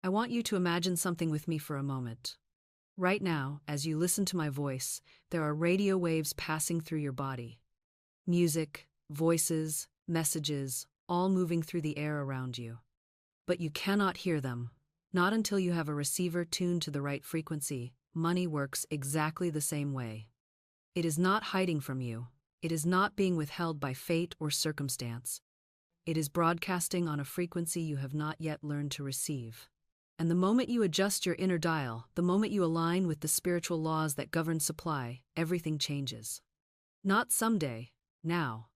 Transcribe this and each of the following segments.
I want you to imagine something with me for a moment. Right now, as you listen to my voice, there are radio waves passing through your body. Music, voices, messages, all moving through the air around you. But you cannot hear them. Not until you have a receiver tuned to the right frequency. Money works exactly the same way. It is not hiding from you. It is not being withheld by fate or circumstance. It is broadcasting on a frequency you have not yet learned to receive. And the moment you adjust your inner dial, the moment you align with the spiritual laws that govern supply, everything changes. Not someday, now.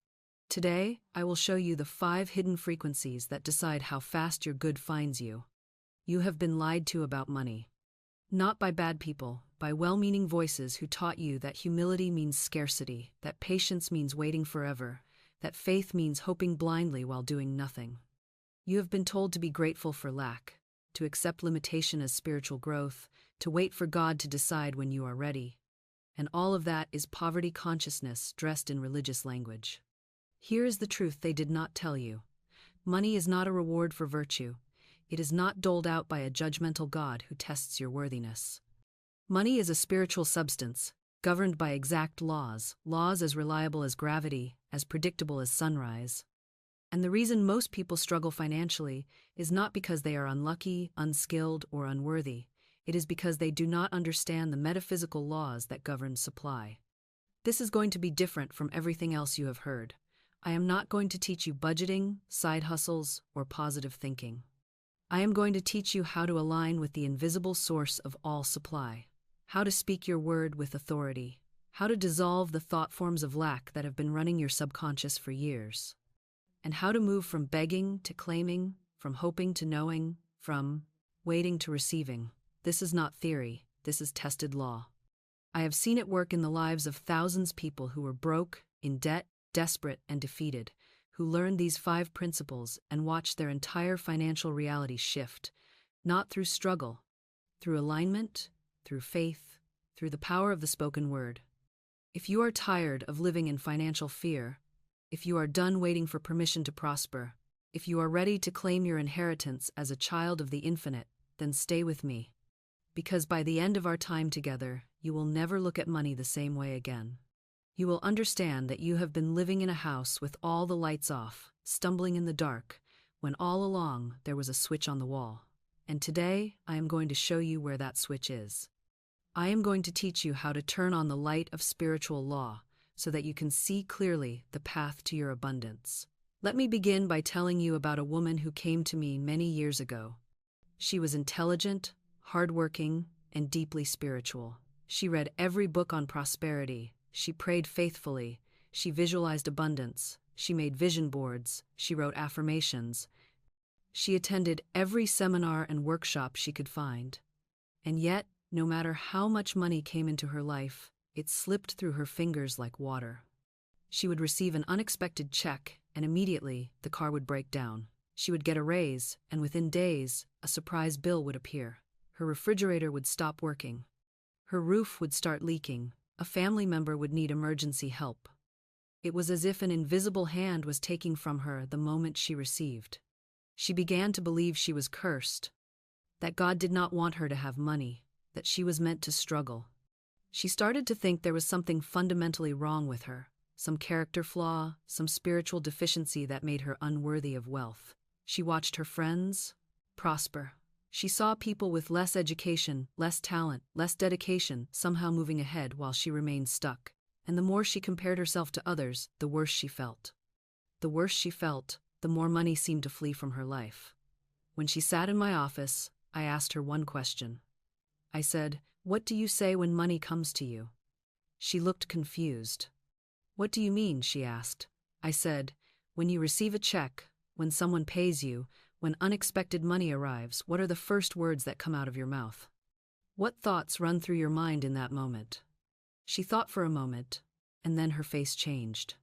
Today, I will show you the 5 hidden frequencies that decide how fast your good finds you. You have been lied to about money. Not by bad people, by well-meaning voices who taught you that humility means scarcity, that patience means waiting forever, that faith means hoping blindly while doing nothing. You have been told to be grateful for lack, to accept limitation as spiritual growth, to wait for God to decide when you are ready. And all of that is poverty consciousness dressed in religious language. Here is the truth they did not tell you. Money is not a reward for virtue. It is not doled out by a judgmental God who tests your worthiness. Money is a spiritual substance, governed by exact laws, laws as reliable as gravity, as predictable as sunrise. And the reason most people struggle financially is not because they are unlucky, unskilled, or unworthy. It is because they do not understand the metaphysical laws that govern supply. This is going to be different from everything else you have heard. I am not going to teach you budgeting, side hustles, or positive thinking. I am going to teach you how to align with the invisible source of all supply, how to speak your word with authority, how to dissolve the thought forms of lack that have been running your subconscious for years, and how to move from begging to claiming, from hoping to knowing, from waiting to receiving. This is not theory, this is tested law. I have seen it work in the lives of thousands of people who were broke, in debt, desperate, and defeated, who learned these 5 principles and watched their entire financial reality shift, not through struggle, through alignment, through faith, through the power of the spoken word. If you are tired of living in financial fear, if you are done waiting for permission to prosper, if you are ready to claim your inheritance as a child of the infinite, then stay with me. Because by the end of our time together, you will never look at money the same way again. You will understand that you have been living in a house with all the lights off, stumbling in the dark, when all along there was a switch on the wall. And today, I am going to show you where that switch is. I am going to teach you how to turn on the light of spiritual law so that you can see clearly the path to your abundance. Let me begin by telling you about a woman who came to me many years ago. She was intelligent, hardworking, and deeply spiritual. She read every book on prosperity. She prayed faithfully, she visualized abundance, she made vision boards, she wrote affirmations. She attended every seminar and workshop she could find. And yet, no matter how much money came into her life, it slipped through her fingers like water. She would receive an unexpected check, and immediately the car would break down. She would get a raise, and within days, a surprise bill would appear. Her refrigerator would stop working. Her roof would start leaking. A family member would need emergency help. It was as if an invisible hand was taking from her the moment she received. She began to believe she was cursed, that God did not want her to have money, that she was meant to struggle. She started to think there was something fundamentally wrong with her, some character flaw, some spiritual deficiency that made her unworthy of wealth. She watched her friends prosper. She saw people with less education, less talent, less dedication somehow moving ahead while she remained stuck. And the more she compared herself to others, the worse she felt. The worse she felt, the more money seemed to flee from her life. When she sat in my office, I asked her one question. I said, "What do you say when money comes to you?" She looked confused. "What do you mean?" she asked. I said, "When you receive a check, when someone pays you, when unexpected money arrives, what are the first words that come out of your mouth? What thoughts run through your mind in that moment?" She thought for a moment, and then her face changed.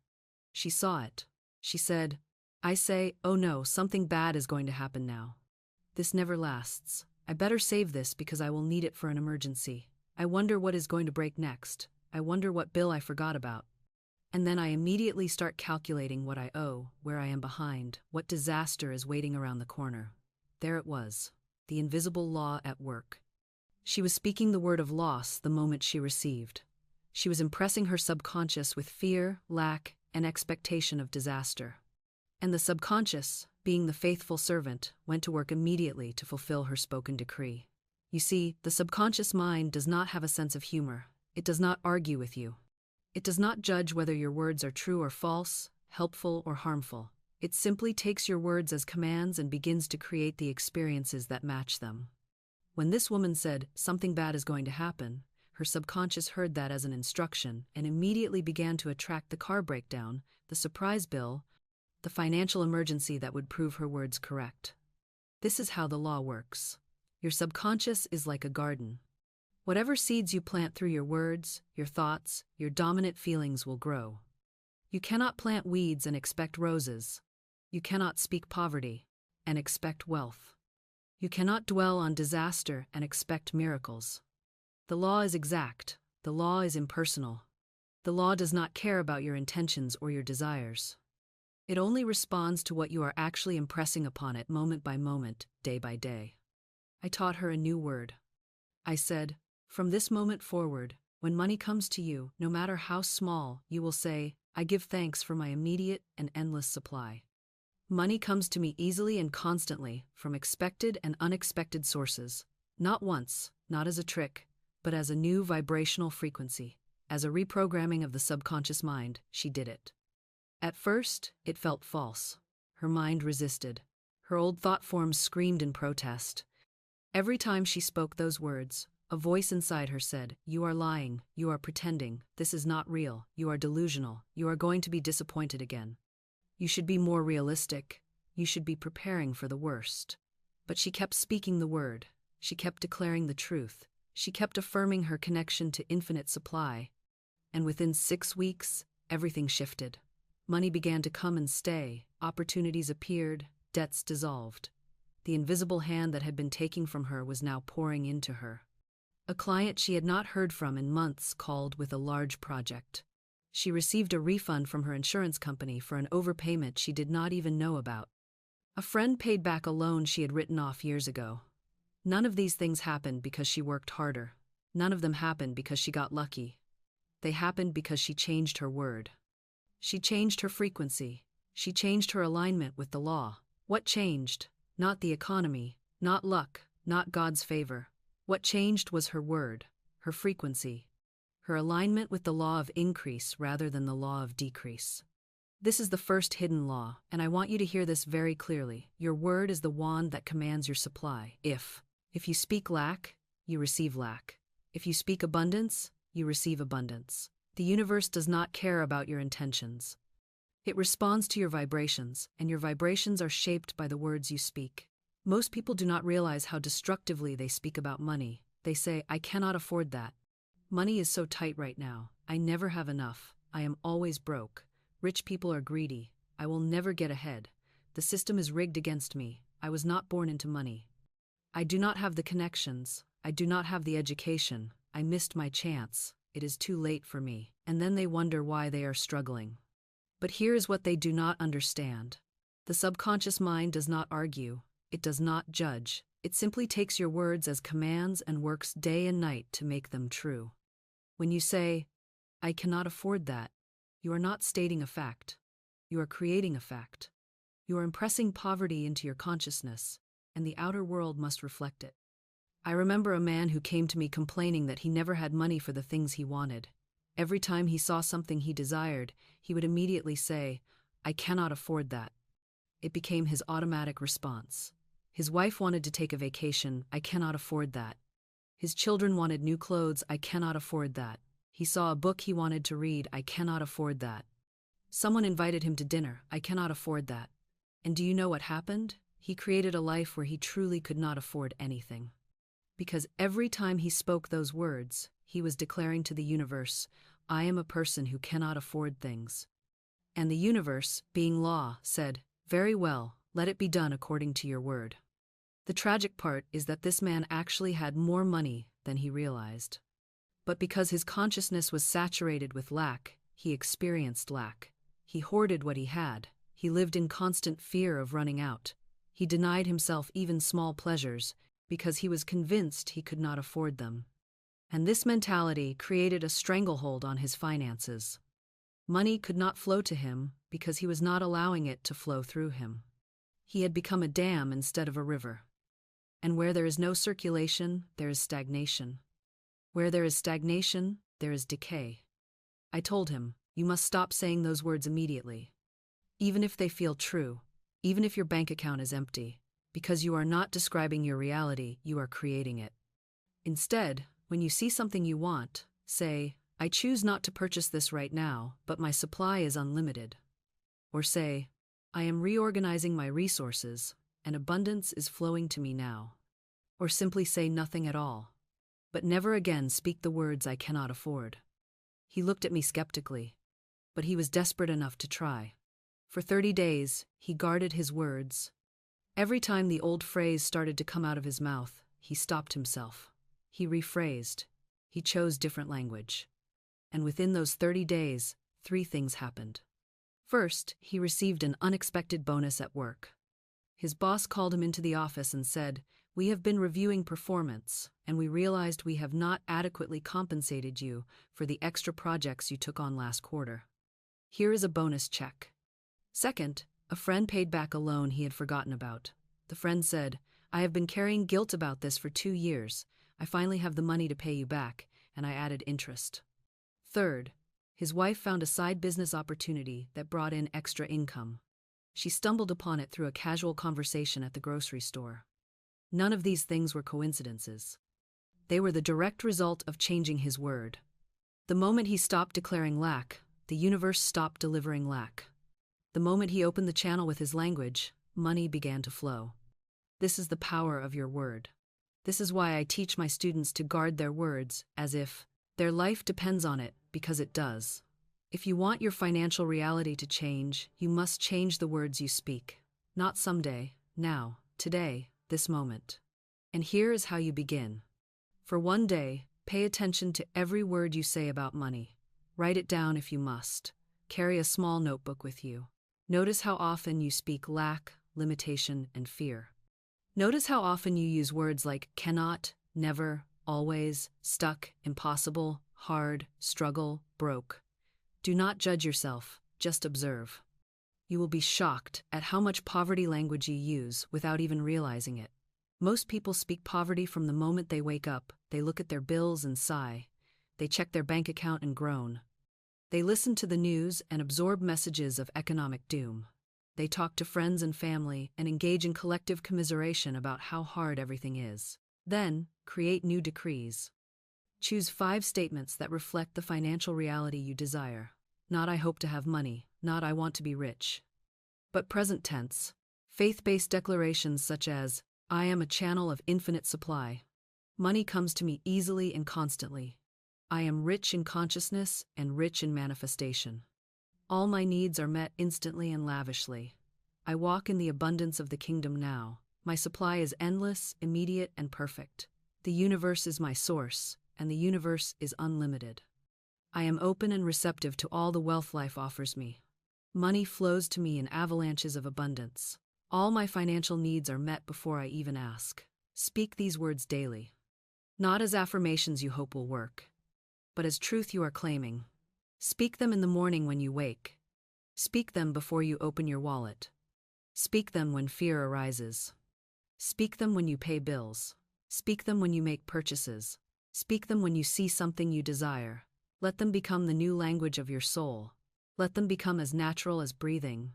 She saw it. She said, "I say, oh no, something bad is going to happen now. This never lasts. I better save this because I will need it for an emergency. I wonder what is going to break next. I wonder what bill I forgot about." And then I immediately start calculating what I owe, where I am behind, what disaster is waiting around the corner. There it was. the invisible law at work. She was speaking the word of loss the moment she received. She was impressing her subconscious with fear, lack, and expectation of disaster. And the subconscious, being the faithful servant, went to work immediately to fulfill her spoken decree. You see, the subconscious mind does not have a sense of humor. It does not argue with you. It does not judge whether your words are true or false, helpful or harmful. It simply takes your words as commands and begins to create the experiences that match them. When this woman said, "Something bad is going to happen," her subconscious heard that as an instruction and immediately began to attract the car breakdown, the surprise bill, the financial emergency that would prove her words correct. This is how the law works. Your subconscious is like a garden. Whatever seeds you plant through your words, your thoughts, your dominant feelings will grow. You cannot plant weeds and expect roses. You cannot speak poverty and expect wealth. You cannot dwell on disaster and expect miracles. The law is exact. The law is impersonal. The law does not care about your intentions or your desires. It only responds to what you are actually impressing upon it moment by moment, day by day. I taught her a new word. I said, "From this moment forward, when money comes to you, no matter how small, you will say, 'I give thanks for my immediate and endless supply.' Money comes to me easily and constantly, from expected and unexpected sources. Not once, not as a trick, but as a new vibrational frequency. As a reprogramming of the subconscious mind, she did it. At first, it felt false. Her mind resisted. Her old thought forms screamed in protest. Every time she spoke those words, a voice inside her said, "You are lying, you are pretending, this is not real, you are delusional, you are going to be disappointed again. You should be more realistic, you should be preparing for the worst." But she kept speaking the word, she kept declaring the truth, she kept affirming her connection to infinite supply. And within 6 weeks, everything shifted. Money began to come and stay, opportunities appeared, debts dissolved. The invisible hand that had been taking from her was now pouring into her. A client she had not heard from in months called with a large project. She received a refund from her insurance company for an overpayment she did not even know about. A friend paid back a loan she had written off years ago. None of these things happened because she worked harder. None of them happened because she got lucky. They happened because she changed her word. She changed her frequency. She changed her alignment with the law. What changed? Not the economy, not luck, not God's favor. What changed was her word, her frequency, her alignment with the law of increase rather than the law of decrease. This is the first hidden law, and I want you to hear this very clearly. Your word is the wand that commands your supply. If you speak lack, you receive lack. If you speak abundance, you receive abundance. The universe does not care about your intentions. It responds to your vibrations, and your vibrations are shaped by the words you speak. Most people do not realize how destructively they speak about money. They say, "I cannot afford that. Money is so tight right now. I never have enough. I am always broke. Rich people are greedy. I will never get ahead. The system is rigged against me. I was not born into money. I do not have the connections. I do not have the education. I missed my chance. It is too late for me." And then they wonder why they are struggling. But here is what they do not understand. The subconscious mind does not argue. It does not judge. It simply takes your words as commands and works day and night to make them true. When you say, "I cannot afford that," you are not stating a fact. You are creating a fact. You are impressing poverty into your consciousness, and the outer world must reflect it. I remember a man who came to me complaining that he never had money for the things he wanted. Every time he saw something he desired, he would immediately say, "I cannot afford that." It became his automatic response. His wife wanted to take a vacation, "I cannot afford that." His children wanted new clothes, "I cannot afford that." He saw a book he wanted to read, "I cannot afford that." Someone invited him to dinner, "I cannot afford that." And do you know what happened? He created a life where he truly could not afford anything. Because every time he spoke those words, he was declaring to the universe, "I am a person who cannot afford things." And the universe, being law, said, "Very well, let it be done according to your word." The tragic part is that this man actually had more money than he realized. But because his consciousness was saturated with lack, he experienced lack. He hoarded what he had. He lived in constant fear of running out. He denied himself even small pleasures. because he was convinced he could not afford them. And this mentality created a stranglehold on his finances. Money could not flow to him because he was not allowing it to flow through him. He had become a dam instead of a river. And where there is no circulation, there is stagnation. Where there is stagnation, there is decay. I told him, you must stop saying those words immediately. Even if they feel true, even if your bank account is empty, because you are not describing your reality, you are creating it. Instead, when you see something you want, say, I choose not to purchase this right now, but my supply is unlimited. Or say, I am reorganizing my resources, and abundance is flowing to me now. Or simply say nothing at all. But never again speak the words I cannot afford. He looked at me skeptically, but he was desperate enough to try. For 30 days, he guarded his words. Every time the old phrase started to come out of his mouth, he stopped himself. He rephrased. He chose different language. And within those 30 days, 3 things happened. First, he received an unexpected bonus at work. His boss called him into the office and said, we have been reviewing performance, and we realized we have not adequately compensated you for the extra projects you took on last quarter. Here is a bonus check. Second, a friend paid back a loan he had forgotten about. The friend said, I have been carrying guilt about this for 2 years. I finally have the money to pay you back, and I added interest. Third, his wife found a side business opportunity that brought in extra income. She stumbled upon it through a casual conversation at the grocery store. None of these things were coincidences. They were the direct result of changing his word. The moment he stopped declaring lack, the universe stopped delivering lack. The moment he opened the channel with his language, money began to flow. This is the power of your word. This is why I teach my students to guard their words as if their life depends on it, because it does. If you want your financial reality to change, you must change the words you speak. Not someday, now, today, this moment. And here is how you begin. For one day, pay attention to every word you say about money. Write it down if you must. Carry a small notebook with you. Notice how often you speak lack, limitation, and fear. Notice how often you use words like cannot, never, always, stuck, impossible, hard, struggle, broke. Do not judge yourself, just observe. You will be shocked at how much poverty language you use without even realizing it. Most people speak poverty from the moment they wake up. They look at their bills and sigh. They check their bank account and groan. They listen to the news and absorb messages of economic doom. They talk to friends and family and engage in collective commiseration about how hard everything is. Then, create new decrees. Choose 5 statements that reflect the financial reality you desire. Not I hope to have money, not I want to be rich. But present tense. Faith-based declarations such as, I am a channel of infinite supply. Money comes to me easily and constantly. I am rich in consciousness and rich in manifestation. All my needs are met instantly and lavishly. I walk in the abundance of the kingdom now. My supply is endless, immediate, and perfect. The universe is my source, and the universe is unlimited. I am open and receptive to all the wealth life offers me. Money flows to me in avalanches of abundance. All my financial needs are met before I even ask. Speak these words daily. Not as affirmations you hope will work, but as truth you are claiming. Speak them in the morning when you wake. Speak them before you open your wallet. Speak them when fear arises. Speak them when you pay bills. Speak them when you make purchases. Speak them when you see something you desire. Let them become the new language of your soul. Let them become as natural as breathing.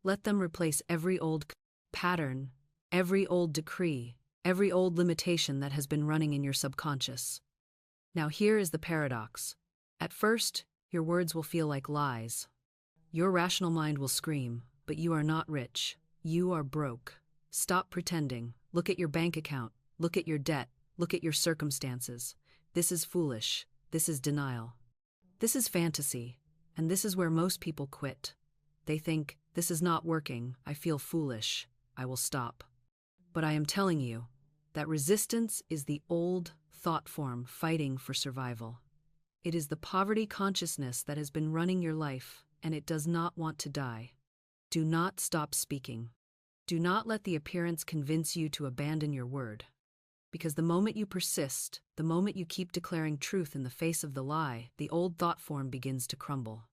Let them replace every old pattern, every old decree, every old limitation that has been running in your subconscious. Now here is the paradox. At first, your words will feel like lies. Your rational mind will scream, but you are not rich. You are broke. Stop pretending. Look at your bank account. Look at your debt. Look at your circumstances. This is foolish. This is denial. This is fantasy. And this is where most people quit. They think, this is not working. I feel foolish. I will stop. But I am telling you that resistance is the old thought form fighting for survival. It is the poverty consciousness that has been running your life, and it does not want to die. Do not stop speaking. Do not let the appearance convince you to abandon your word. Because the moment you persist, the moment you keep declaring truth in the face of the lie, the old thought form begins to crumble.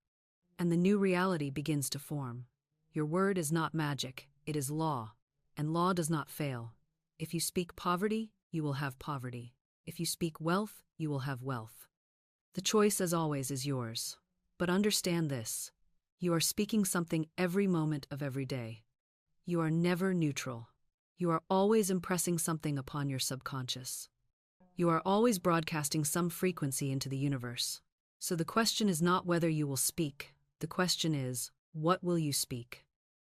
And the new reality begins to form. Your word is not magic, it is law. And law does not fail. If you speak poverty, you will have poverty. If you speak wealth, you will have wealth. The choice, as always, is yours. But understand this. You are speaking something every moment of every day. You are never neutral. You are always impressing something upon your subconscious. You are always broadcasting some frequency into the universe. So the question is not whether you will speak. The question is, what will you speak?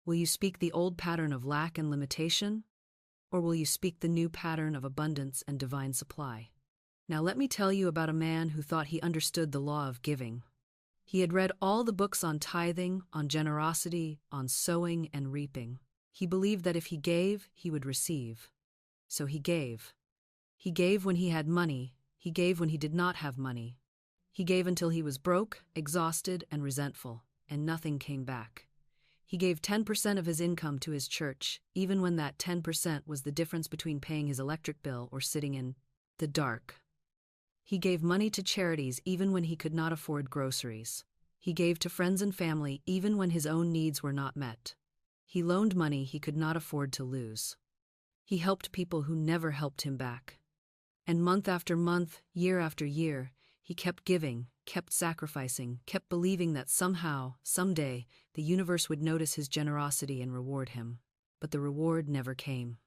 Will you speak the old pattern of lack and limitation? Or will you speak the new pattern of abundance and divine supply? Now let me tell you about a man who thought he understood the law of giving. He had read all the books on tithing, on generosity, on sowing and reaping. He believed that if he gave, he would receive. So he gave. He gave when he had money. He gave when he did not have money. He gave until he was broke, exhausted, and resentful, and nothing came back. He gave 10% of his income to his church, even when that 10% was the difference between paying his electric bill or sitting in the dark. He gave money to charities even when he could not afford groceries. He gave to friends and family even when his own needs were not met. He loaned money he could not afford to lose. He helped people who never helped him back. And month after month, year after year, he kept giving, kept sacrificing, kept believing that somehow, someday, the universe would notice his generosity and reward him. But the reward never came.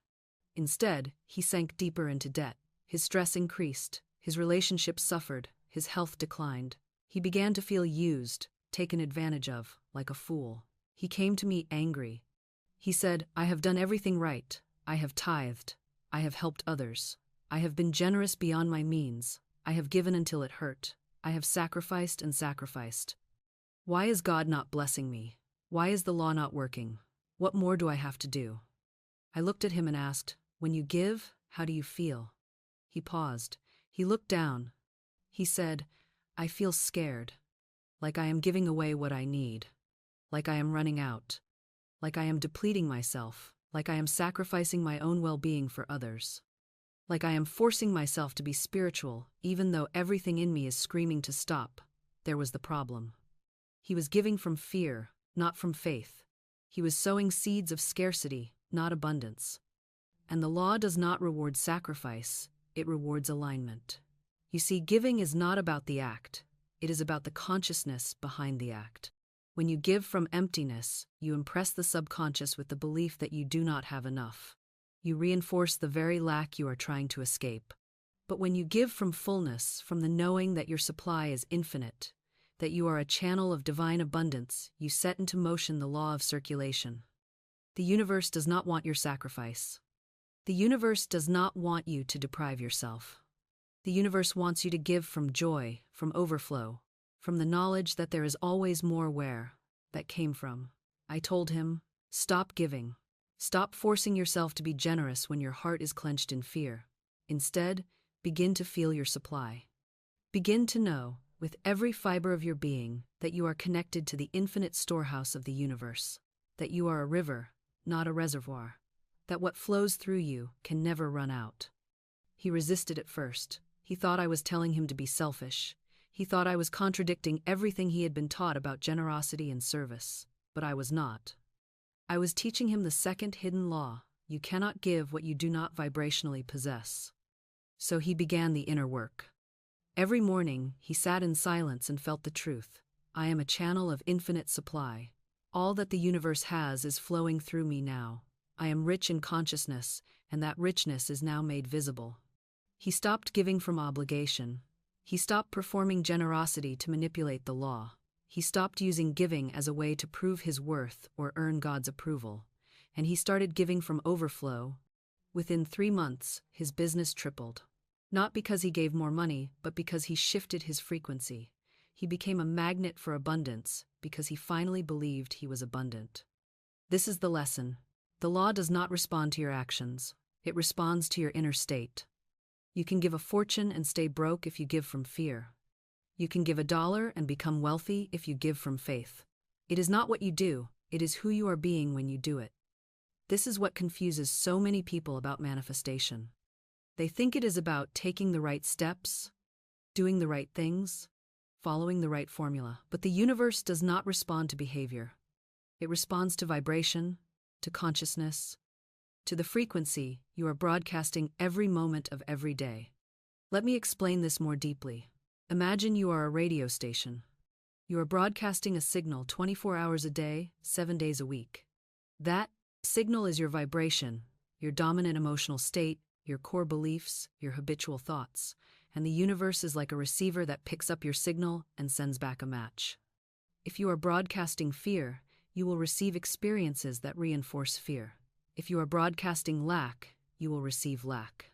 Instead, he sank deeper into debt. His stress increased. His relationships suffered, his health declined. He began to feel used, taken advantage of, like a fool. He came to me angry. He said, "I have done everything right. I have tithed. I have helped others. I have been generous beyond my means. I have given until it hurt. I have sacrificed and sacrificed. Why is God not blessing me? Why is the law not working? What more do I have to do?" I looked at him and asked, "When you give, how do you feel?" He paused. He looked down. He said, "I feel scared, like I am giving away what I need, like I am running out, like I am depleting myself, like I am sacrificing my own well-being for others, like I am forcing myself to be spiritual, even though everything in me is screaming to stop." There was the problem. He was giving from fear, not from faith. He was sowing seeds of scarcity, not abundance. And the law does not reward sacrifice. It rewards alignment. You see, giving is not about the act. It is about the consciousness behind the act. When you give from emptiness, you impress the subconscious with the belief that you do not have enough. You reinforce the very lack you are trying to escape. But when you give from fullness, from the knowing that your supply is infinite, that you are a channel of divine abundance, you set into motion the law of circulation. The universe does not want your sacrifice. The universe does not want you to deprive yourself. The universe wants you to give from joy, from overflow, from the knowledge that there is always more where that came from. I told him, "Stop giving. Stop forcing yourself to be generous when your heart is clenched in fear. Instead, begin to feel your supply. Begin to know, with every fiber of your being, that you are connected to the infinite storehouse of the universe, that you are a river, not a reservoir, that what flows through you can never run out." He resisted at first. He thought I was telling him to be selfish. He thought I was contradicting everything he had been taught about generosity and service. But I was not. I was teaching him the second hidden law: you cannot give what you do not vibrationally possess. So he began the inner work. Every morning, he sat in silence and felt the truth. I am a channel of infinite supply. All that the universe has is flowing through me now. I am rich in consciousness, and that richness is now made visible. He stopped giving from obligation. He stopped performing generosity to manipulate the law. He stopped using giving as a way to prove his worth or earn God's approval. And he started giving from overflow. Within 3 months, his business tripled. Not because he gave more money, but because he shifted his frequency. He became a magnet for abundance because he finally believed he was abundant. This is the lesson. The law does not respond to your actions. It responds to your inner state. You can give a fortune and stay broke if you give from fear. You can give $1 and become wealthy if you give from faith. It is not what you do, it is who you are being when you do it. This is what confuses so many people about manifestation. They think it is about taking the right steps, doing the right things, following the right formula. But the universe does not respond to behavior. It responds to vibration, to consciousness, to the frequency you are broadcasting every moment of every day. Let me explain this more deeply. Imagine you are a radio station. You are broadcasting a signal 24 hours a day, 7 days a week. That signal is your vibration, your dominant emotional state, your core beliefs, your habitual thoughts, and the universe is like a receiver that picks up your signal and sends back a match. If you are broadcasting fear, you will receive experiences that reinforce fear. If you are broadcasting lack, you will receive lack.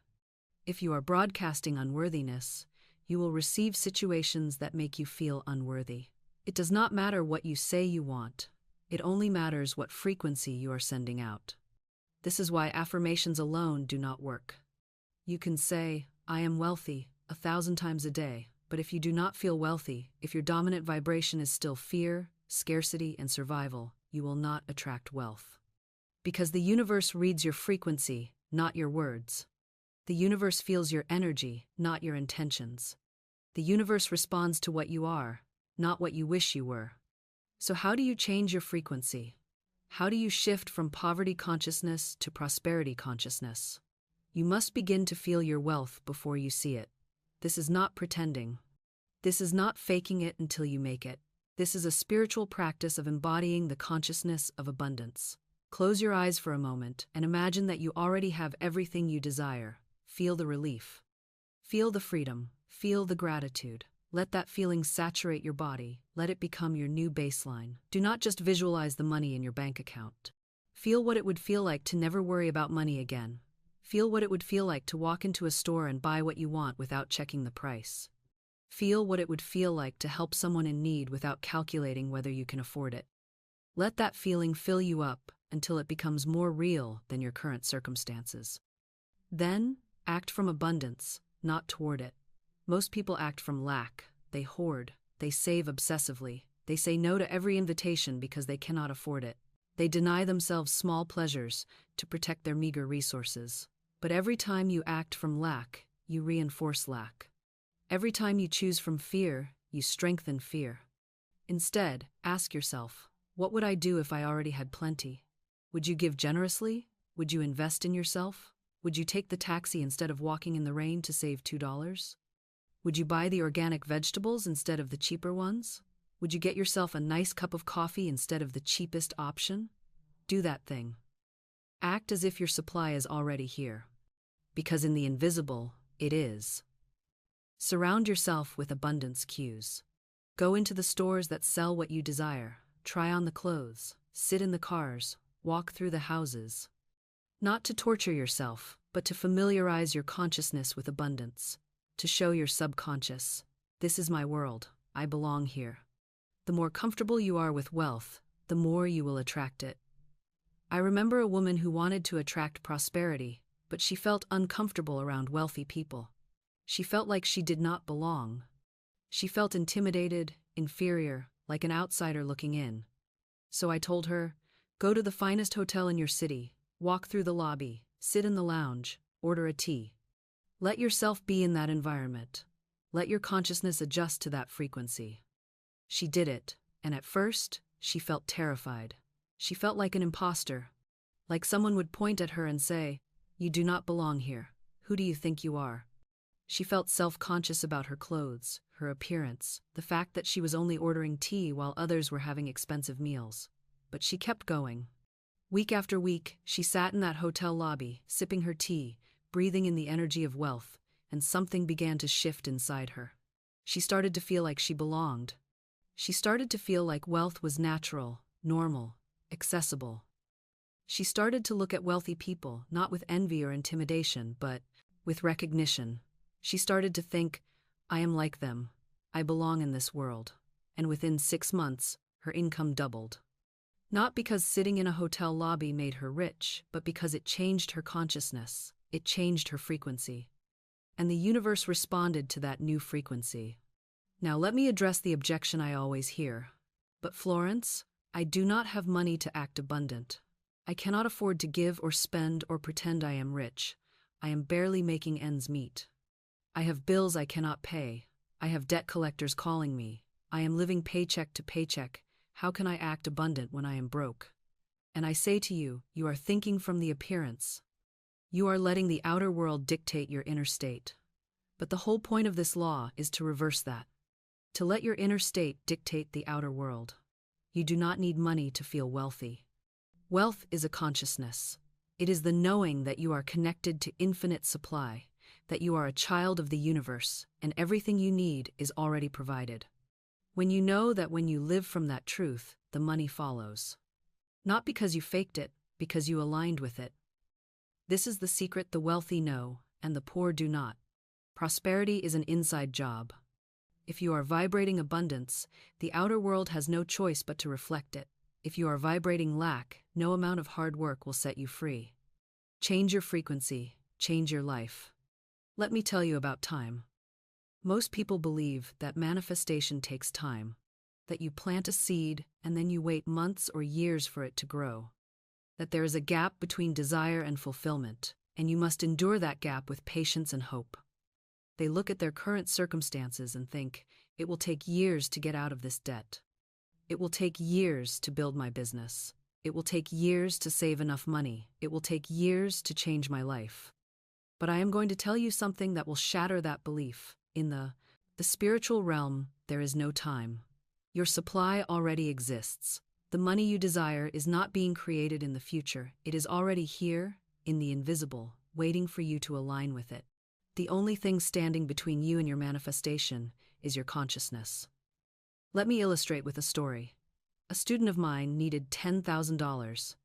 If you are broadcasting unworthiness, you will receive situations that make you feel unworthy. It does not matter what you say you want. It only matters what frequency you are sending out. This is why affirmations alone do not work. You can say, "I am wealthy," 1,000 times a day, but if you do not feel wealthy, if your dominant vibration is still fear, scarcity, and survival, you will not attract wealth. Because the universe reads your frequency, not your words. The universe feels your energy, not your intentions. The universe responds to what you are, not what you wish you were. So how do you change your frequency? How do you shift from poverty consciousness to prosperity consciousness? You must begin to feel your wealth before you see it. This is not pretending. This is not faking it until you make it. This is a spiritual practice of embodying the consciousness of abundance. Close your eyes for a moment and imagine that you already have everything you desire. Feel the relief. Feel the freedom. Feel the gratitude. Let that feeling saturate your body. Let it become your new baseline. Do not just visualize the money in your bank account. Feel what it would feel like to never worry about money again. Feel what it would feel like to walk into a store and buy what you want without checking the price. Feel what it would feel like to help someone in need without calculating whether you can afford it. Let that feeling fill you up until it becomes more real than your current circumstances. Then, act from abundance, not toward it. Most people act from lack. They hoard. They save obsessively. They say no to every invitation because they cannot afford it. They deny themselves small pleasures to protect their meager resources. But every time you act from lack, you reinforce lack. Every time you choose from fear, you strengthen fear. Instead, ask yourself, what would I do if I already had plenty? Would you give generously? Would you invest in yourself? Would you take the taxi instead of walking in the rain to save $2? Would you buy the organic vegetables instead of the cheaper ones? Would you get yourself a nice cup of coffee instead of the cheapest option? Do that thing. Act as if your supply is already here. Because in the invisible, it is. Surround yourself with abundance cues. Go into the stores that sell what you desire. Try on the clothes. Sit in the cars. Walk through the houses. Not to torture yourself, but to familiarize your consciousness with abundance. To show your subconscious, this is my world, I belong here. The more comfortable you are with wealth, the more you will attract it. I remember a woman who wanted to attract prosperity, but she felt uncomfortable around wealthy people. She felt like she did not belong. She felt intimidated, inferior, like an outsider looking in. So I told her, go to the finest hotel in your city, walk through the lobby, sit in the lounge, order a tea. Let yourself be in that environment. Let your consciousness adjust to that frequency. She did it, and at first, she felt terrified. She felt like an imposter, like someone would point at her and say, "You do not belong here. Who do you think you are?" She felt self-conscious about her clothes, her appearance, the fact that she was only ordering tea while others were having expensive meals. But she kept going. Week after week, she sat in that hotel lobby, sipping her tea, breathing in the energy of wealth, and something began to shift inside her. She started to feel like she belonged. She started to feel like wealth was natural, normal, accessible. She started to look at wealthy people, not with envy or intimidation, but with recognition. She started to think, I am like them. I belong in this world. And within 6 months, her income doubled. Not because sitting in a hotel lobby made her rich, but because it changed her consciousness. It changed her frequency. And the universe responded to that new frequency. Now let me address the objection I always hear. But Florence, I do not have money to act abundant. I cannot afford to give or spend or pretend I am rich. I am barely making ends meet. I have bills I cannot pay. I have debt collectors calling me. I am living paycheck to paycheck. How can I act abundant when I am broke? And I say to you, you are thinking from the appearance. You are letting the outer world dictate your inner state. But the whole point of this law is to reverse that. To let your inner state dictate the outer world. You do not need money to feel wealthy. Wealth is a consciousness. It is the knowing that you are connected to infinite supply, that you are a child of the universe, and everything you need is already provided. When you know that when you live from that truth, the money follows. Not because you faked it, because you aligned with it. This is the secret the wealthy know, and the poor do not. Prosperity is an inside job. If you are vibrating abundance, the outer world has no choice but to reflect it. If you are vibrating lack, no amount of hard work will set you free. Change your frequency, change your life. Let me tell you about time. Most people believe that manifestation takes time, that you plant a seed and then you wait months or years for it to grow, that there is a gap between desire and fulfillment, and you must endure that gap with patience and hope. They look at their current circumstances and think, it will take years to get out of this debt. It will take years to build my business. It will take years to save enough money. It will take years to change my life. But I am going to tell you something that will shatter that belief. In the spiritual realm, there is no time. Your supply already exists. The money you desire is not being created in the future. It is already here, in the invisible, waiting for you to align with it. The only thing standing between you and your manifestation is your consciousness. Let me illustrate with a story. A student of mine needed $10,000.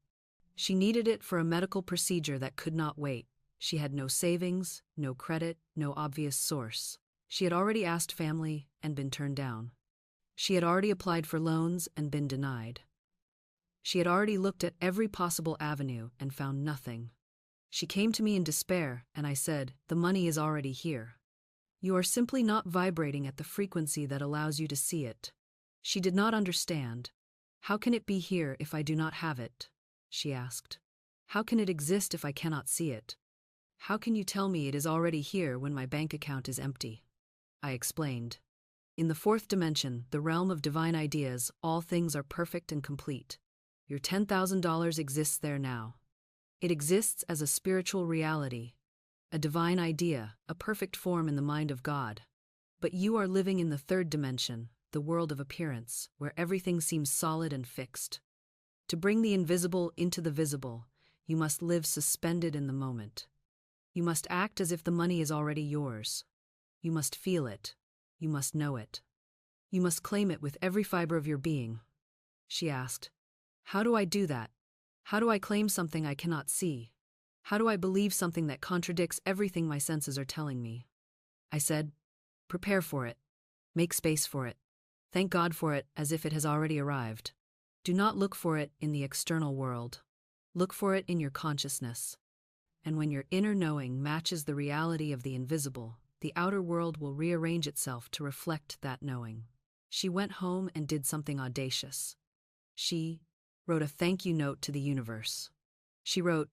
She needed it for a medical procedure that could not wait. She had no savings, no credit, no obvious source. She had already asked family and been turned down. She had already applied for loans and been denied. She had already looked at every possible avenue and found nothing. She came to me in despair, and I said, the money is already here. You are simply not vibrating at the frequency that allows you to see it. She did not understand. How can it be here if I do not have it? She asked. How can it exist if I cannot see it? How can you tell me it is already here when my bank account is empty? I explained. In the fourth dimension, the realm of divine ideas, all things are perfect and complete. Your $10,000 exists there now. It exists as a spiritual reality, a divine idea, a perfect form in the mind of God. But you are living in the third dimension, the world of appearance, where everything seems solid and fixed. To bring the invisible into the visible, you must live suspended in the moment. You must act as if the money is already yours. You must feel it. You must know it. You must claim it with every fiber of your being. She asked, how do I do that? How do I claim something I cannot see? How do I believe something that contradicts everything my senses are telling me? I said, prepare for it. Make space for it. Thank God for it as if it has already arrived. Do not look for it in the external world. Look for it in your consciousness. And when your inner knowing matches the reality of the invisible, the outer world will rearrange itself to reflect that knowing. She went home and did something audacious. She wrote a thank you note to the universe. She wrote,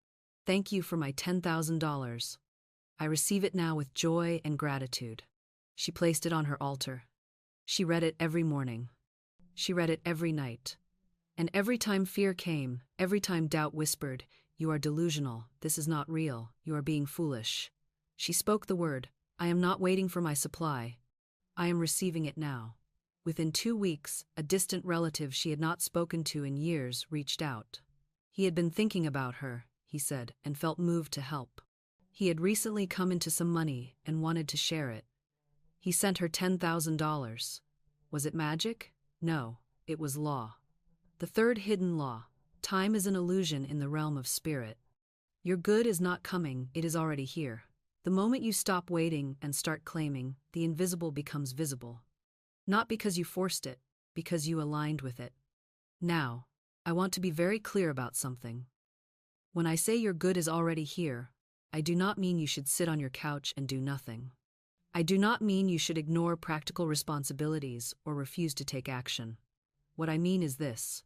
thank you for my $10,000. I receive it now with joy and gratitude. She placed it on her altar. She read it every morning. She read it every night. And every time fear came, every time doubt whispered, you are delusional, this is not real, you are being foolish. She spoke the word, I am not waiting for my supply. I am receiving it now. Within 2 weeks, a distant relative she had not spoken to in years reached out. He had been thinking about her, he said, and felt moved to help. He had recently come into some money and wanted to share it. He sent her $10,000. Was it magic? No, it was law. The third hidden law. Time is an illusion in the realm of spirit. Your good is not coming, it is already here. The moment you stop waiting and start claiming, the invisible becomes visible. Not because you forced it, because you aligned with it. Now, I want to be very clear about something. When I say your good is already here, I do not mean you should sit on your couch and do nothing. I do not mean you should ignore practical responsibilities or refuse to take action. What I mean is this.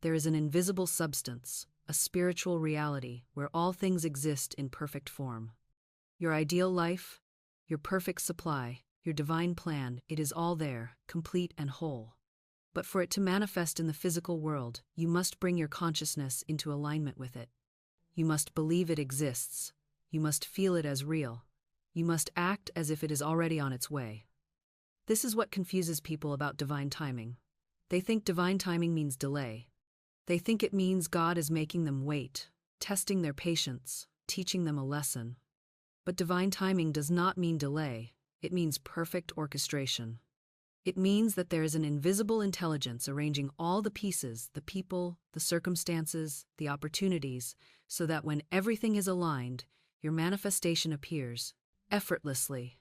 There is an invisible substance, a spiritual reality, where all things exist in perfect form. Your ideal life, your perfect supply, your divine plan, it is all there, complete and whole. But for it to manifest in the physical world, you must bring your consciousness into alignment with it. You must believe it exists. You must feel it as real. You must act as if it is already on its way. This is what confuses people about divine timing. They think divine timing means delay. They think it means God is making them wait, testing their patience, teaching them a lesson. But divine timing does not mean delay, it means perfect orchestration. It means that there is an invisible intelligence arranging all the pieces, the people, the circumstances, the opportunities, so that when everything is aligned, your manifestation appears effortlessly.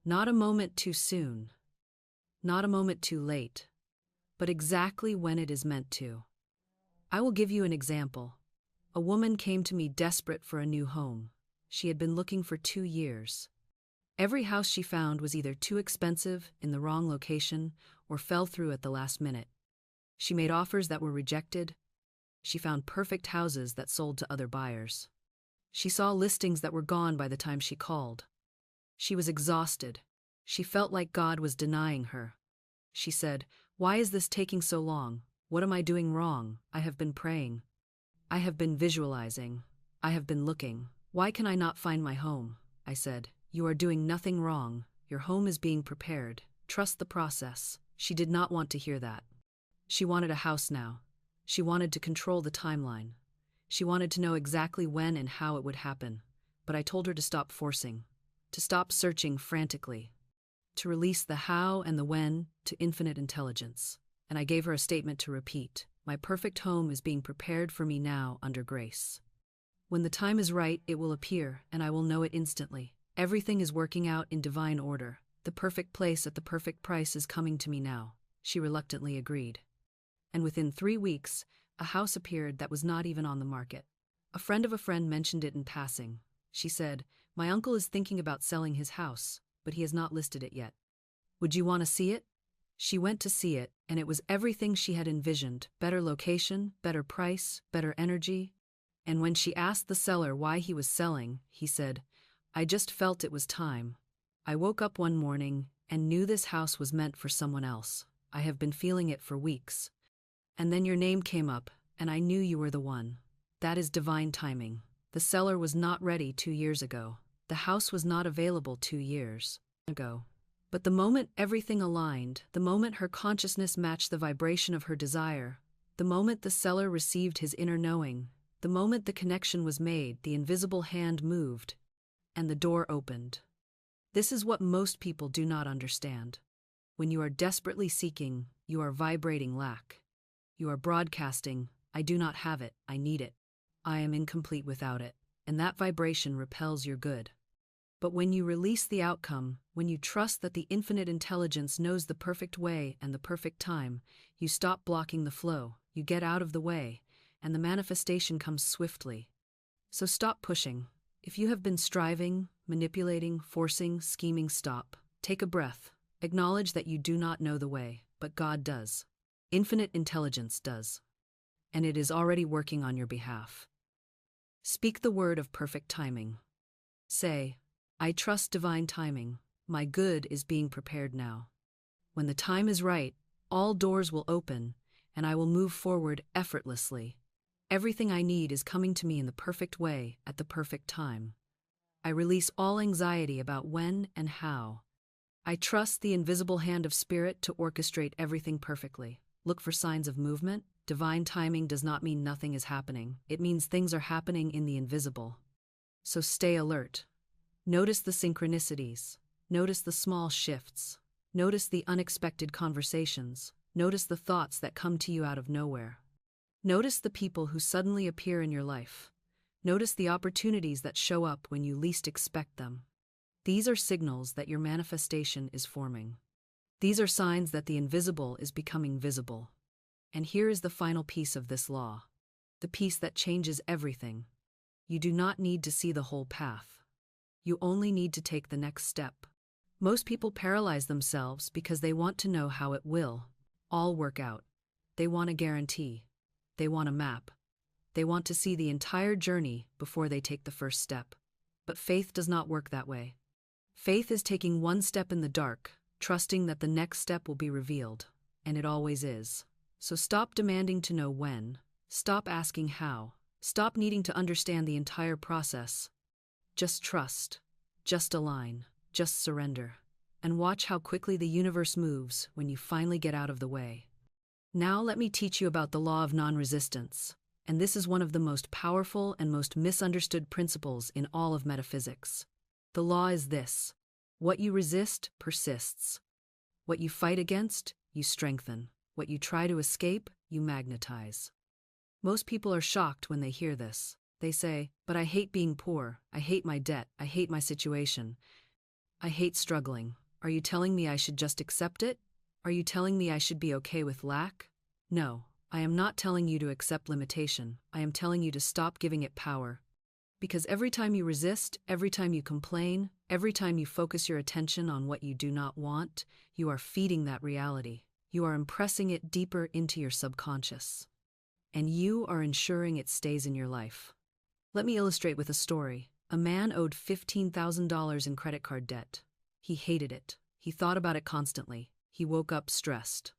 Not a moment too soon, not a moment too late, but exactly when it is meant to. I will give you an example. A woman came to me desperate for a new home. She had been looking for 2 years. Every house she found was either too expensive, in the wrong location, or fell through at the last minute. She made offers that were rejected. She found perfect houses that sold to other buyers. She saw listings that were gone by the time she called. She was exhausted. She felt like God was denying her. She said, "Why is this taking so long? What am I doing wrong? I have been praying. I have been visualizing. I have been looking. Why can I not find my home?" I said, "You are doing nothing wrong. Your home is being prepared. Trust the process." She did not want to hear that. She wanted a house now. She wanted to control the timeline. She wanted to know exactly when and how it would happen. But I told her to stop forcing, to stop searching frantically, to release the how and the when to infinite intelligence. And I gave her a statement to repeat. My perfect home is being prepared for me now under grace. When the time is right, it will appear, and I will know it instantly. Everything is working out in divine order. The perfect place at the perfect price is coming to me now. She reluctantly agreed. And within 3 weeks, a house appeared that was not even on the market. A friend of a friend mentioned it in passing. She said, "My uncle is thinking about selling his house, but he has not listed it yet. Would you want to see it?" She went to see it, and it was everything she had envisioned. Better location, better price, better energy. And when she asked the seller why he was selling, he said, "I just felt it was time. I woke up one morning and knew this house was meant for someone else. I have been feeling it for weeks. And then your name came up, and I knew you were the one." That is divine timing. The seller was not ready 2 years ago. The house was not available 2 years ago. But the moment everything aligned, the moment her consciousness matched the vibration of her desire, the moment the seller received his inner knowing, the moment the connection was made, the invisible hand moved, and the door opened. This is what most people do not understand. When you are desperately seeking, you are vibrating lack. You are broadcasting, "I do not have it, I need it. I am incomplete without it," and that vibration repels your good. But when you release the outcome, when you trust that the infinite intelligence knows the perfect way and the perfect time, you stop blocking the flow, you get out of the way, and the manifestation comes swiftly. So stop pushing. If you have been striving, manipulating, forcing, scheming, stop. Take a breath. Acknowledge that you do not know the way, but God does. Infinite intelligence does. And it is already working on your behalf. Speak the word of perfect timing. Say, "I trust divine timing. My good is being prepared now. When the time is right, all doors will open, and I will move forward effortlessly. Everything I need is coming to me in the perfect way at the perfect time. I release all anxiety about when and how. I trust the invisible hand of spirit to orchestrate everything perfectly." Look for signs of movement. Divine timing does not mean nothing is happening. It means things are happening in the invisible. So stay alert. Notice the synchronicities. Notice the small shifts. Notice the unexpected conversations. Notice the thoughts that come to you out of nowhere. Notice the people who suddenly appear in your life. Notice the opportunities that show up when you least expect them. These are signals that your manifestation is forming. These are signs that the invisible is becoming visible. And here is the final piece of this law, the piece that changes everything. You do not need to see the whole path. You only need to take the next step. Most people paralyze themselves because they want to know how it will all work out. They want a guarantee. They want a map. They want to see the entire journey before they take the first step. But faith does not work that way. Faith is taking one step in the dark, trusting that the next step will be revealed, and it always is. So stop demanding to know when, stop asking how, stop needing to understand the entire process. Just trust, just align, just surrender, and watch how quickly the universe moves when you finally get out of the way. Now let me teach you about the law of non-resistance, and this is one of the most powerful and most misunderstood principles in all of metaphysics. The law is this: what you resist persists. What you fight against, you strengthen. What you try to escape, you magnetize. Most people are shocked when they hear this. They say, "But I hate being poor, I hate my debt, I hate my situation. I hate struggling. Are you telling me I should just accept it? Are you telling me I should be okay with lack?" No, I am not telling you to accept limitation. I am telling you to stop giving it power. Because every time you resist, every time you complain, every time you focus your attention on what you do not want, you are feeding that reality. You are impressing it deeper into your subconscious. And you are ensuring it stays in your life. Let me illustrate with a story. A man owed $15,000 in credit card debt. He hated it. He thought about it constantly. He woke up stressed.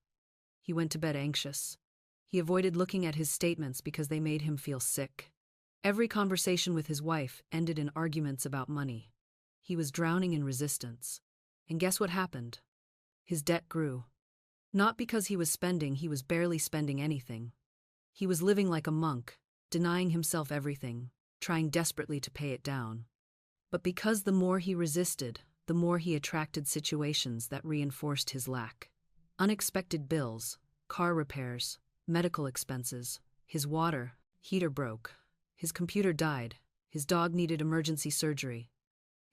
He went to bed anxious. He avoided looking at his statements because they made him feel sick. Every conversation with his wife ended in arguments about money. He was drowning in resistance. And guess what happened? His debt grew. Not because he was barely spending anything. He was living like a monk, denying himself everything, trying desperately to pay it down. But because the more he resisted, the more he attracted situations that reinforced his lack. Unexpected bills, car repairs, medical expenses, his water heater broke, his computer died, his dog needed emergency surgery.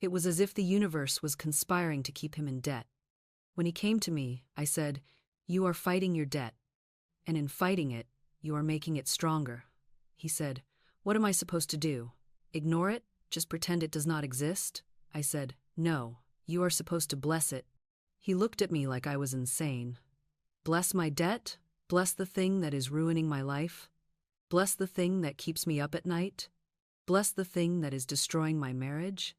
It was as if the universe was conspiring to keep him in debt. When he came to me, I said, "You are fighting your debt. And in fighting it, you are making it stronger." He said, "What am I supposed to do? Ignore it? Just pretend it does not exist?" I said, "No, you are supposed to bless it." He looked at me like I was insane. Bless my debt? Bless the thing that is ruining my life? Bless the thing that keeps me up at night? Bless the thing that is destroying my marriage?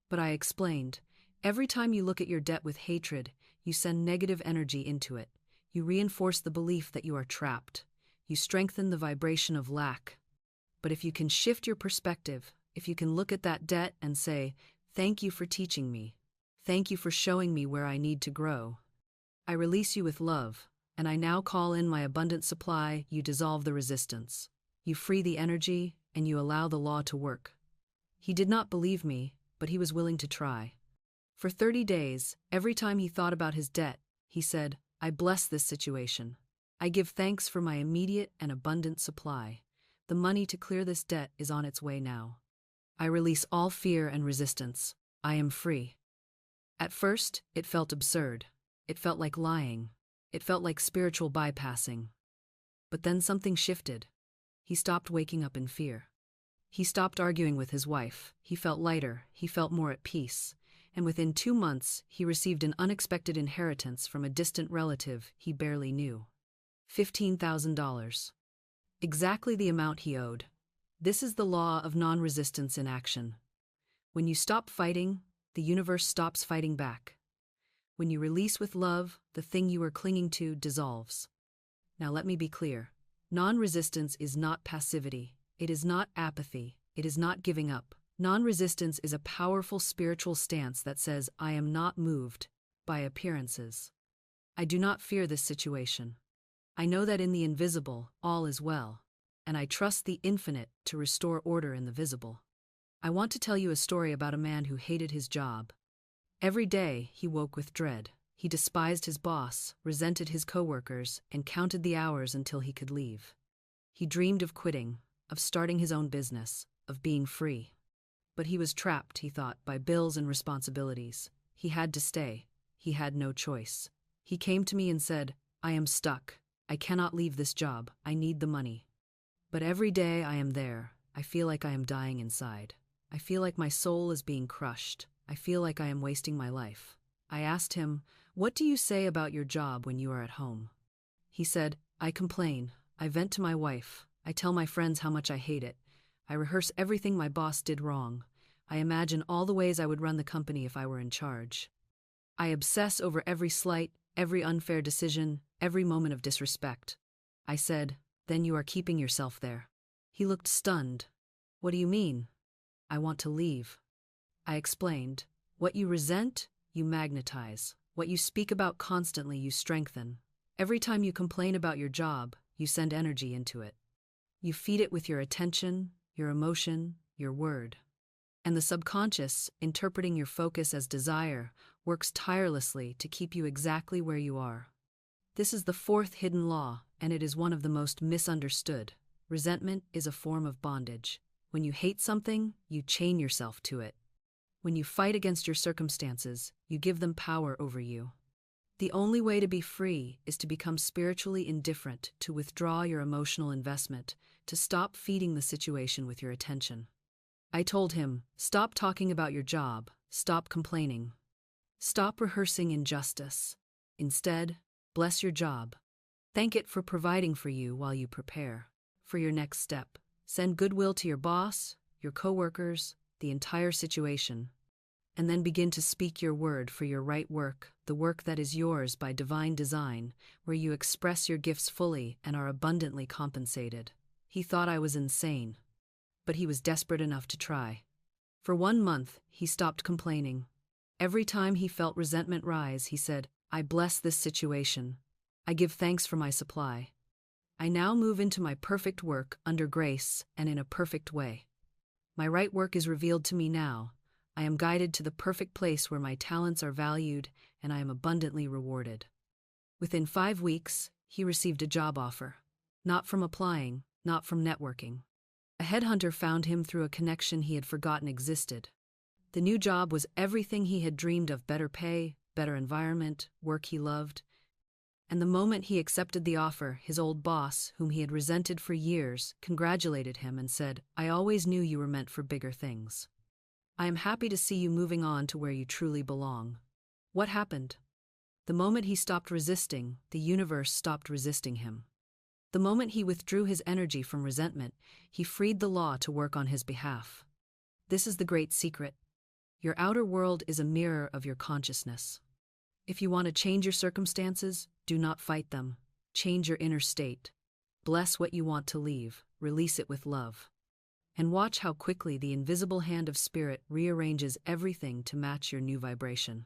But I explained, every time you look at your debt with hatred, you send negative energy into it. You reinforce the belief that you are trapped. You strengthen the vibration of lack. But if you can shift your perspective, if you can look at that debt and say, "Thank you for teaching me. Thank you for showing me where I need to grow. I release you with love, and I now call in my abundant supply," you dissolve the resistance. You free the energy, and you allow the law to work. He did not believe me, but he was willing to try. For 30 days, every time he thought about his debt, he said, "I bless this situation. I give thanks for my immediate and abundant supply. The money to clear this debt is on its way now. I release all fear and resistance. I am free." At first, it felt absurd. It felt like lying. It felt like spiritual bypassing. But then something shifted. He stopped waking up in fear. He stopped arguing with his wife. He felt lighter. He felt more at peace. And within 2 months, he received an unexpected inheritance from a distant relative he barely knew. $15,000. Exactly the amount he owed. This is the law of non-resistance in action. When you stop fighting, the universe stops fighting back. When you release with love, the thing you are clinging to dissolves. Now let me be clear. Non-resistance is not passivity. It is not apathy. It is not giving up. Non-resistance is a powerful spiritual stance that says, "I am not moved by appearances. I do not fear this situation. I know that in the invisible, all is well, and I trust the infinite to restore order in the visible." I want to tell you a story about a man who hated his job. Every day, he woke with dread. He despised his boss, resented his coworkers, and counted the hours until he could leave. He dreamed of quitting, of starting his own business, of being free. But he was trapped, he thought, by bills and responsibilities. He had to stay. He had no choice. He came to me and said, "I am stuck. I cannot leave this job. I need the money. But every day I am there. I feel like I am dying inside. I feel like my soul is being crushed. I feel like I am wasting my life." I asked him, "What do you say about your job when you are at home?" He said, "I complain. I vent to my wife. I tell my friends how much I hate it. I rehearse everything my boss did wrong. I imagine all the ways I would run the company if I were in charge. I obsess over every slight, every unfair decision, every moment of disrespect. I said, then you are keeping yourself there. He looked stunned. What do you mean? I want to leave. I explained, what you resent, you magnetize. What you speak about constantly, you strengthen. Every time you complain about your job, you send energy into it. You feed it with your attention, your emotion, your word. And the subconscious, interpreting your focus as desire, works tirelessly to keep you exactly where you are. This is the fourth hidden law, and it is one of the most misunderstood. Resentment is a form of bondage. When you hate something, you chain yourself to it. When you fight against your circumstances, you give them power over you. The only way to be free is to become spiritually indifferent, to withdraw your emotional investment, to stop feeding the situation with your attention. I told him, stop talking about your job, stop complaining. Stop rehearsing injustice. Instead, bless your job. Thank it for providing for you while you prepare for your next step. Send goodwill to your boss, your coworkers, the entire situation. And then begin to speak your word for your right work, the work that is yours by divine design, where you express your gifts fully and are abundantly compensated. He thought I was insane, but he was desperate enough to try. For 1 month, he stopped complaining. Every time he felt resentment rise, he said, I bless this situation. I give thanks for my supply. I now move into my perfect work under grace and in a perfect way. My right work is revealed to me now. I am guided to the perfect place where my talents are valued and I am abundantly rewarded. Within 5 weeks, he received a job offer. Not from applying, not from networking. A headhunter found him through a connection he had forgotten existed. The new job was everything he had dreamed of: better pay, better environment, work he loved. And the moment he accepted the offer, his old boss, whom he had resented for years, congratulated him and said, I always knew you were meant for bigger things. I am happy to see you moving on to where you truly belong. What happened? The moment he stopped resisting, the universe stopped resisting him. The moment he withdrew his energy from resentment, he freed the law to work on his behalf. This is the great secret. Your outer world is a mirror of your consciousness. If you want to change your circumstances, do not fight them. Change your inner state. Bless what you want to leave, release it with love. And watch how quickly the invisible hand of spirit rearranges everything to match your new vibration.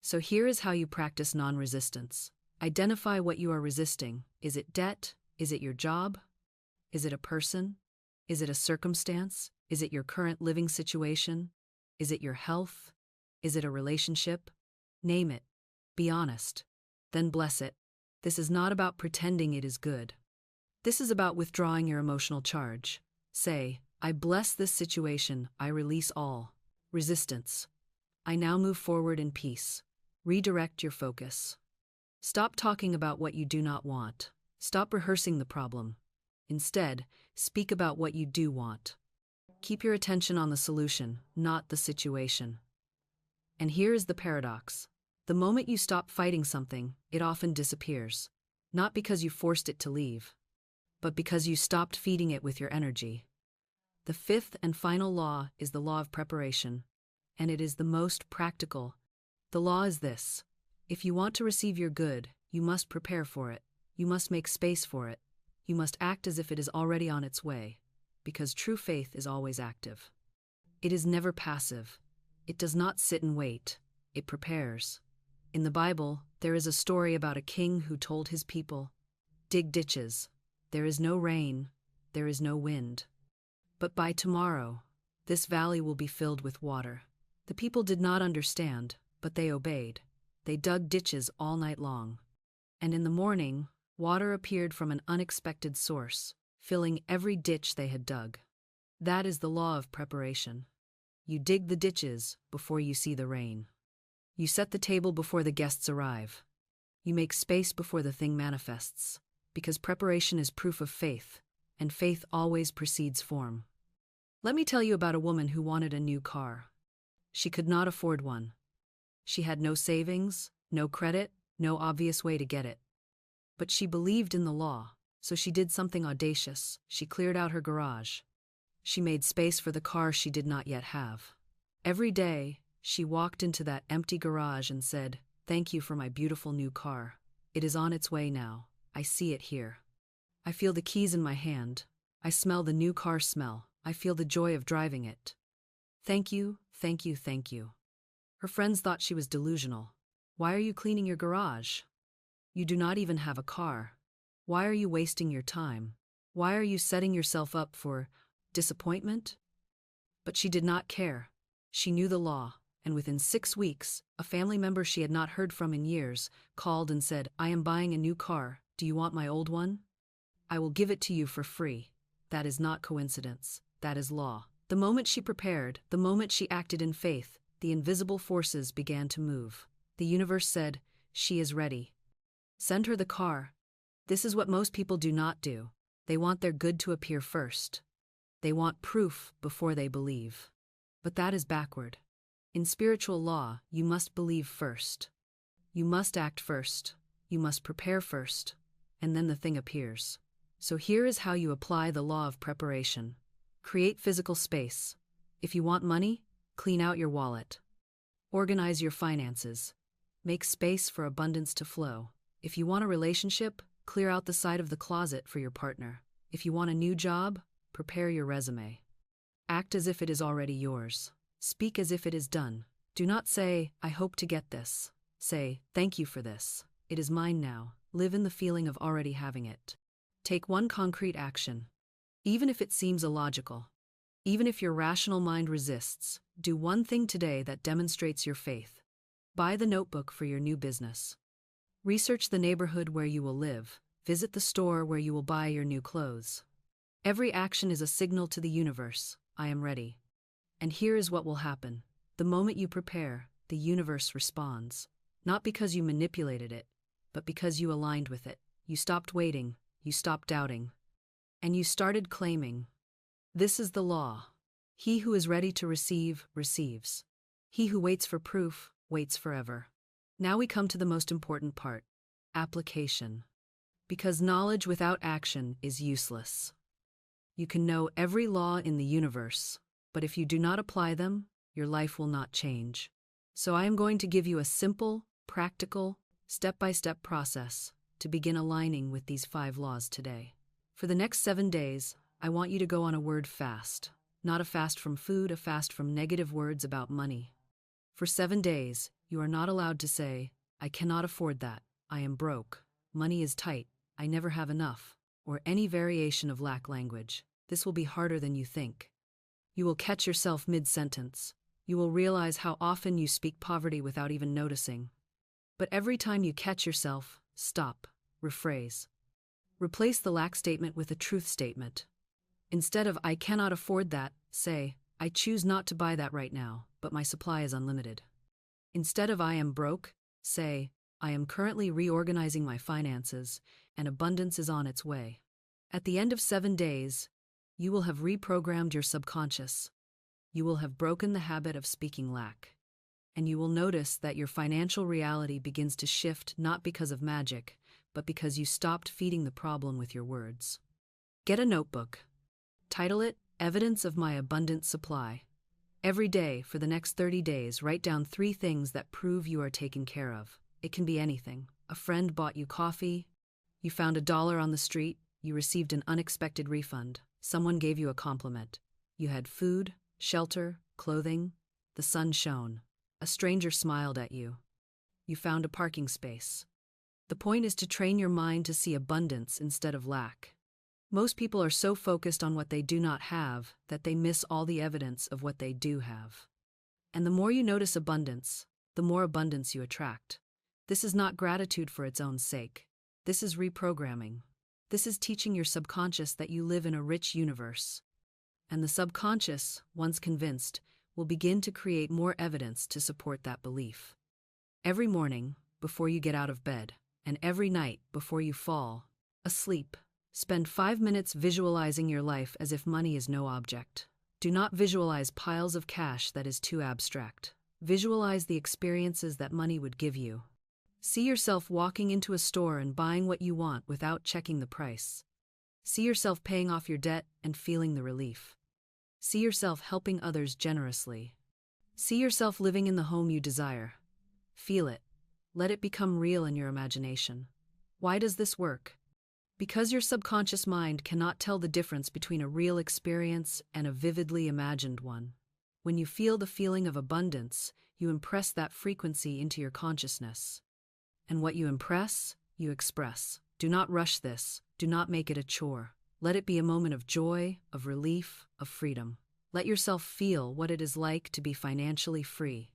So here is how you practice non-resistance. Identify what you are resisting. Is it debt? Is it your job? Is it a person? Is it a circumstance? Is it your current living situation? Is it your health? Is it a relationship? Name it. Be honest. Then bless it. This is not about pretending it is good. This is about withdrawing your emotional charge. Say, I bless this situation, I release all resistance. I now move forward in peace. Redirect your focus. Stop talking about what you do not want. Stop rehearsing the problem. Instead, speak about what you do want. Keep your attention on the solution, not the situation. And here is the paradox. The moment you stop fighting something, it often disappears. Not because you forced it to leave, but because you stopped feeding it with your energy. The fifth and final law is the law of preparation, and it is the most practical. The law is this: if you want to receive your good, you must prepare for it. You must make space for it. You must act as if it is already on its way, because true faith is always active. It is never passive. It does not sit and wait. It prepares. In the Bible, there is a story about a king who told his people, dig ditches. There is no rain. There is no wind. But by tomorrow, this valley will be filled with water. The people did not understand, but they obeyed. They dug ditches all night long. And in the morning, water appeared from an unexpected source, filling every ditch they had dug. That is the law of preparation. You dig the ditches before you see the rain. You set the table before the guests arrive. You make space before the thing manifests, because preparation is proof of faith, and faith always precedes form. Let me tell you about a woman who wanted a new car. She could not afford one. She had no savings, no credit, no obvious way to get it. But she believed in the law, so she did something audacious. She cleared out her garage. She made space for the car she did not yet have. Every day, she walked into that empty garage and said, "Thank you for my beautiful new car. It is on its way now. I see it here. I feel the keys in my hand. I smell the new car smell. I feel the joy of driving it. Thank you, thank you, thank you." Her friends thought she was delusional. "Why are you cleaning your garage? You do not even have a car. Why are you wasting your time? Why are you setting yourself up for disappointment?" But she did not care. She knew the law, and within 6 weeks, a family member she had not heard from in years called and said, "I am buying a new car. Do you want my old one? I will give it to you for free." That is not coincidence. That is law. The moment she prepared, the moment she acted in faith, the invisible forces began to move. The universe said, "She is ready. Send her the car." This is what most people do not do. They want their good to appear first. They want proof before they believe. But that is backward. In spiritual law, you must believe first. You must act first. You must prepare first. And then the thing appears. So here is how you apply the law of preparation. Create physical space. If you want money, clean out your wallet. Organize your finances. Make space for abundance to flow. If you want a relationship, clear out the side of the closet for your partner. If you want a new job, prepare your resume. Act as if it is already yours. Speak as if it is done. Do not say, "I hope to get this." Say, "Thank you for this. It is mine now." Live in the feeling of already having it. Take one concrete action. Even if it seems illogical. Even if your rational mind resists, do one thing today that demonstrates your faith. Buy the notebook for your new business. Research the neighborhood where you will live. Visit the store where you will buy your new clothes. Every action is a signal to the universe, "I am ready." And here is what will happen. The moment you prepare, the universe responds. Not because you manipulated it, but because you aligned with it. You stopped waiting, you stopped doubting, and you started claiming. This is the law. He who is ready to receive, receives. He who waits for proof, waits forever. Now we come to the most important part, application. Because knowledge without action is useless. You can know every law in the universe, but if you do not apply them, your life will not change. So I am going to give you a simple, practical, step-by-step process to begin aligning with these 5 laws today. For the next 7 days, I want you to go on a word fast. Not a fast from food, a fast from negative words about money. For 7 days, you are not allowed to say, "I cannot afford that, I am broke, money is tight, I never have enough," or any variation of lack language. This will be harder than you think. You will catch yourself mid-sentence. You will realize how often you speak poverty without even noticing. But every time you catch yourself, stop, rephrase. Replace the lack statement with a truth statement. Instead of "I cannot afford that," say, "I choose not to buy that right now, but my supply is unlimited." Instead of "I am broke," say, "I am currently reorganizing my finances, and abundance is on its way." At the end of 7 days, you will have reprogrammed your subconscious. You will have broken the habit of speaking lack. And you will notice that your financial reality begins to shift not because of magic, but because you stopped feeding the problem with your words. Get a notebook. Title it, "Evidence of My Abundant Supply." Every day, for the next 30 days, write down 3 things that prove you are taken care of. It can be anything. A friend bought you coffee. You found $1 on the street. You received an unexpected refund. Someone gave you a compliment. You had food, shelter, clothing. The sun shone. A stranger smiled at you. You found a parking space. The point is to train your mind to see abundance instead of lack. Most people are so focused on what they do not have that they miss all the evidence of what they do have. And the more you notice abundance, the more abundance you attract. This is not gratitude for its own sake. This is reprogramming. This is teaching your subconscious that you live in a rich universe. And the subconscious, once convinced, will begin to create more evidence to support that belief. Every morning, before you get out of bed, and every night before you fall asleep, spend 5 minutes visualizing your life as if money is no object. Do not visualize piles of cash that is too abstract. Visualize the experiences that money would give you. See yourself walking into a store and buying what you want without checking the price. See yourself paying off your debt and feeling the relief. See yourself helping others generously. See yourself living in the home you desire. Feel it. Let it become real in your imagination. Why does this work? Because your subconscious mind cannot tell the difference between a real experience and a vividly imagined one. When you feel the feeling of abundance, you impress that frequency into your consciousness. And what you impress, you express. Do not rush this. Do not make it a chore. Let it be a moment of joy, of relief, of freedom. Let yourself feel what it is like to be financially free.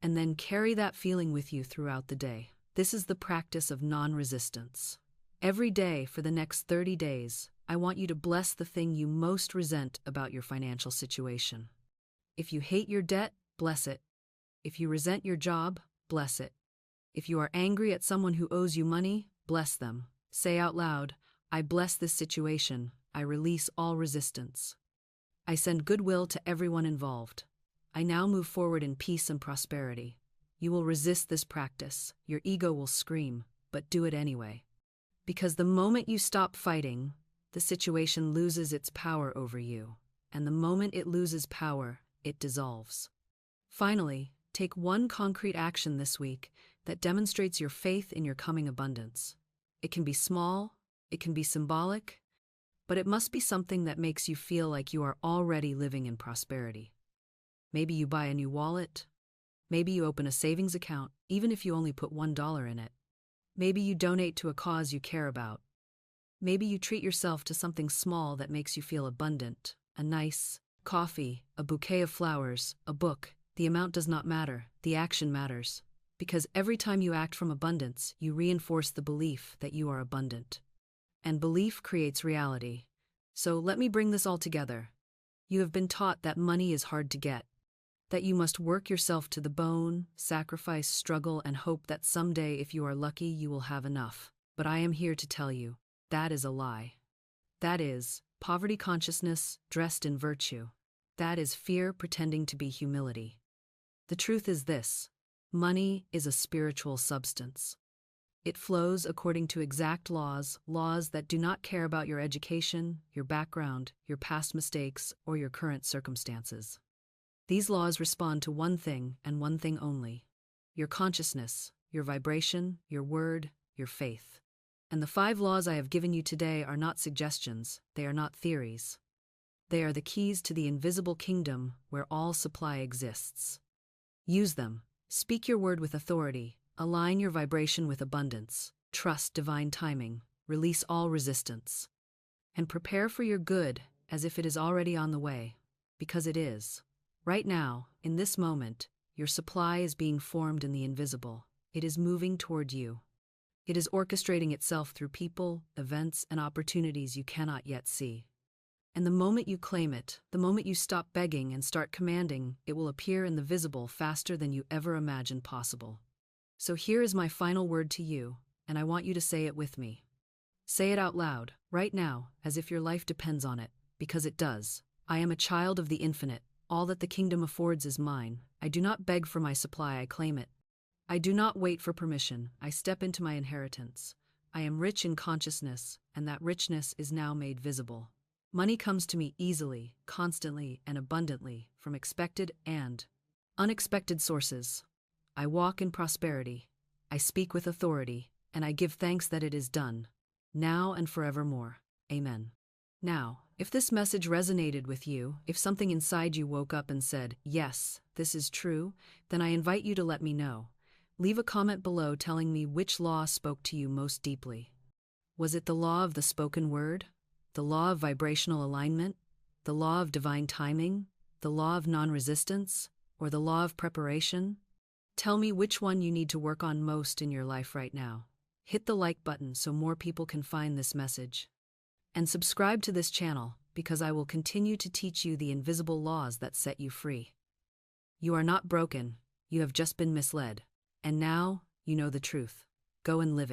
And then carry that feeling with you throughout the day. This is the practice of non-resistance. Every day for the next 30 days, I want you to bless the thing you most resent about your financial situation. If you hate your debt, bless it. If you resent your job, bless it. If you are angry at someone who owes you money, bless them. Say out loud, I bless this situation. I release all resistance. I send goodwill to everyone involved. I now move forward in peace and prosperity. You will resist this practice. Your ego will scream, but do it anyway. Because the moment you stop fighting, the situation loses its power over you. And the moment it loses power, it dissolves. Finally, take one concrete action this week that demonstrates your faith in your coming abundance. It can be small, it can be symbolic, but it must be something that makes you feel like you are already living in prosperity. Maybe you buy a new wallet. Maybe you open a savings account, even if you only put $1 in it. Maybe you donate to a cause you care about. Maybe you treat yourself to something small that makes you feel abundant. A nice coffee, a bouquet of flowers, a book. The amount does not matter, the action matters. Because every time you act from abundance, you reinforce the belief that you are abundant. And belief creates reality. So let me bring this all together. You have been taught that money is hard to get, that you must work yourself to the bone, sacrifice, struggle, and hope that someday, if you are lucky, you will have enough. But I am here to tell you, that is a lie. That is poverty consciousness dressed in virtue. That is fear pretending to be humility. The truth is this: money is a spiritual substance. It flows according to exact laws that do not care about your education, your background, your past mistakes, or your current circumstances. These laws respond to one thing and one thing only: your consciousness, your vibration, your word, your faith. And the 5 laws I have given you today are not suggestions, they are not theories. They are the keys to the invisible kingdom where all supply exists. Use them. Speak your word with authority. Align your vibration with abundance. Trust divine timing. Release all resistance. And prepare for your good as if it is already on the way, because it is. Right now, in this moment, your supply is being formed in the invisible. It is moving toward you. It is orchestrating itself through people, events, and opportunities you cannot yet see. And the moment you claim it, the moment you stop begging and start commanding, it will appear in the visible faster than you ever imagined possible. So here is my final word to you, and I want you to say it with me. Say it out loud, right now, as if your life depends on it, because it does. I am a child of the infinite. All that the kingdom affords is mine. I do not beg for my supply, I claim it. I do not wait for permission, I step into my inheritance. I am rich in consciousness, and that richness is now made visible. Money comes to me easily, constantly, and abundantly from expected and unexpected sources. I walk in prosperity. I speak with authority, and I give thanks that it is done, now and forevermore. Amen. Now, if this message resonated with you, if something inside you woke up and said, yes, this is true, then I invite you to let me know. Leave a comment below telling me which law spoke to you most deeply. Was it the law of the spoken word? The law of vibrational alignment? The law of divine timing? The law of non-resistance? Or the law of preparation? Tell me which one you need to work on most in your life right now. Hit the like button so more people can find this message. And subscribe to this channel, because I will continue to teach you the invisible laws that set you free. You are not broken, you have just been misled. And now, you know the truth. Go and live it.